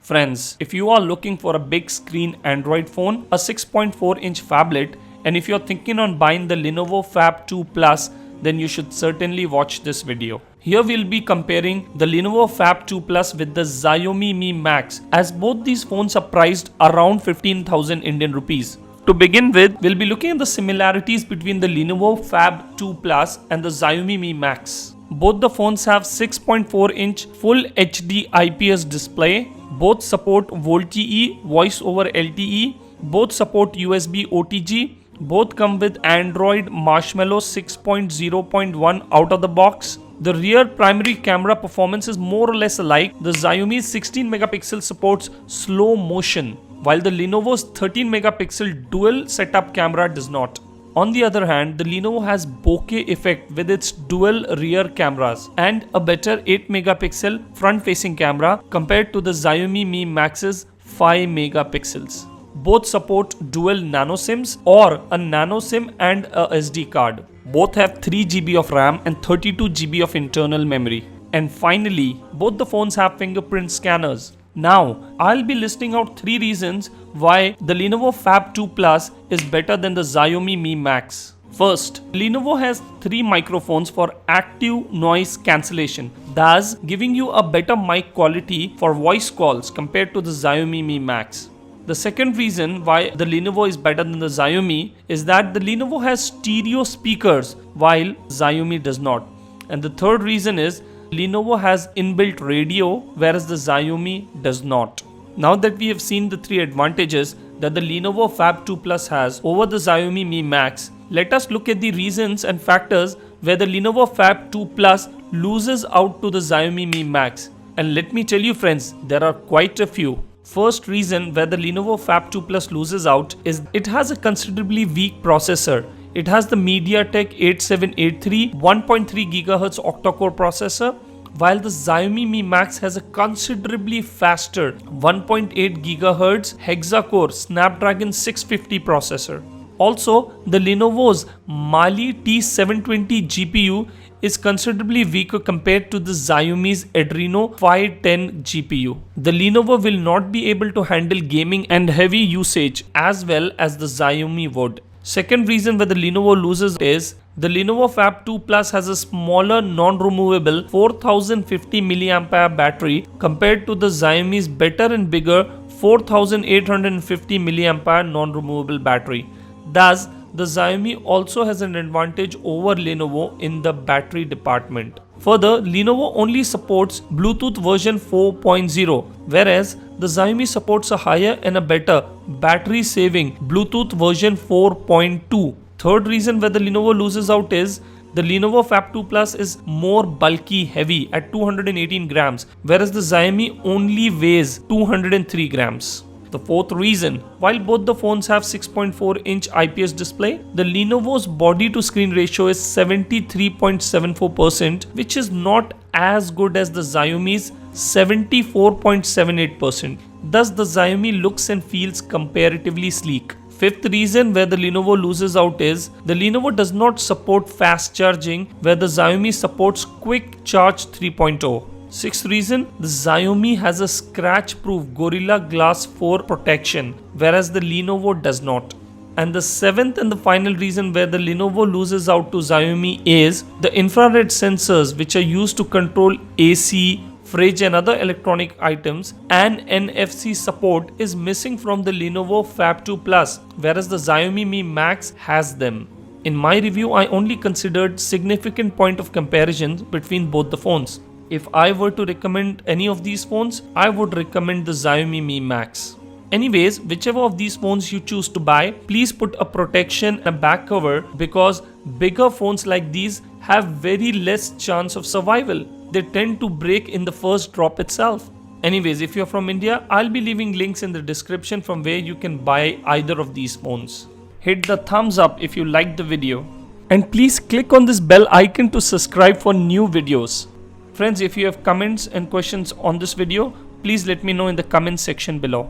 Friends, if you are looking for a big screen Android phone, a 6.4-inch phablet, and if you're thinking on buying the Lenovo Phab 2 Plus, then you should certainly watch this video. Here we'll be comparing the Lenovo Phab 2 Plus with the Xiaomi Mi Max, as both these phones are priced around 15,000 Indian rupees. To begin with, we'll be looking at the similarities between the Lenovo Phab 2 Plus and the Xiaomi Mi Max. Both the phones have 6.4-inch Full HD IPS display. Both support VoLTE, Voice over LTE. Both support USB OTG. Both come with Android Marshmallow 6.0.1 out of the box. The rear primary camera performance is more or less alike. The Xiaomi's 16 megapixel supports slow motion, while the Lenovo's 13 megapixel dual setup camera does not. On the other hand, the Lenovo has bokeh effect with its dual rear cameras and a better 8 megapixel front facing camera compared to the Xiaomi Mi Max's 5 megapixels. Both support dual nano SIMs or a nano SIM and a SD card. Both have 3 GB of RAM and 32 GB of internal memory. And finally, both the phones have fingerprint scanners. Now, I'll be listing out 3 reasons why the Lenovo Phab 2 Plus is better than the Xiaomi Mi Max. First, Lenovo has 3 microphones for active noise cancellation, thus giving you a better mic quality for voice calls compared to the Xiaomi Mi Max. The second reason why the Lenovo is better than the Xiaomi is that the Lenovo has stereo speakers while Xiaomi does not. And the third reason is Lenovo has inbuilt radio whereas the Xiaomi does not. Now that we have seen the 3 advantages that the Lenovo Phab 2 Plus has over the Xiaomi Mi Max, let us look at the reasons and factors where the Lenovo Phab 2 Plus loses out to the Xiaomi Mi Max. And let me tell you friends, there are quite a few. First reason where the Lenovo Phab 2 Plus loses out is it has a considerably weak processor. It has the MediaTek 8783 1.3 GHz octa-core processor, while the Xiaomi Mi Max has a considerably faster 1.8 GHz hexa-core Snapdragon 650 processor. Also, the Lenovo's Mali T720 GPU is considerably weaker compared to the Xiaomi's Adreno 510 GPU. The Lenovo will not be able to handle gaming and heavy usage as well as the Xiaomi would. Second reason where the Lenovo loses is the Lenovo Phab 2 Plus has a smaller non-removable 4050 mAh battery compared to the Xiaomi's better and bigger 4850 mAh non-removable battery. Thus, the Xiaomi also has an advantage over Lenovo in the battery department. Further, Lenovo only supports Bluetooth version 4.0, whereas the Xiaomi supports a higher and a better battery saving Bluetooth version 4.2. Third reason where the Lenovo loses out is the Lenovo Phab 2 Plus is more bulky heavy at 218 grams, whereas the Xiaomi only weighs 203 grams. The fourth reason, while both the phones have 6.4-inch IPS display, the Lenovo's body to screen ratio is 73.74%, which is not as good as the Xiaomi's 74.78%. Thus, the Xiaomi looks and feels comparatively sleek. Fifth reason where the Lenovo loses out is the Lenovo does not support fast charging, where the Xiaomi supports Quick Charge 3.0. Sixth reason, the Xiaomi has a scratch-proof Gorilla Glass 4 protection, whereas the Lenovo does not. And the seventh and the final reason where the Lenovo loses out to Xiaomi is the infrared sensors which are used to control AC, fridge and other electronic items, and NFC support is missing from the Lenovo Phab 2 Plus, whereas the Xiaomi Mi Max has them. In my review, I only considered significant point of comparison between both the phones. If I were to recommend any of these phones, I would recommend the Xiaomi Mi Max. Anyways, whichever of these phones you choose to buy, please put a protection and a back cover because bigger phones like these have very less chance of survival. They tend to break in the first drop itself. Anyways, if you're from India, I'll be leaving links in the description from where you can buy either of these phones. Hit the thumbs up if you liked the video. And please click on this bell icon to subscribe for new videos. Friends, if you have comments and questions on this video, please let me know in the comment section below.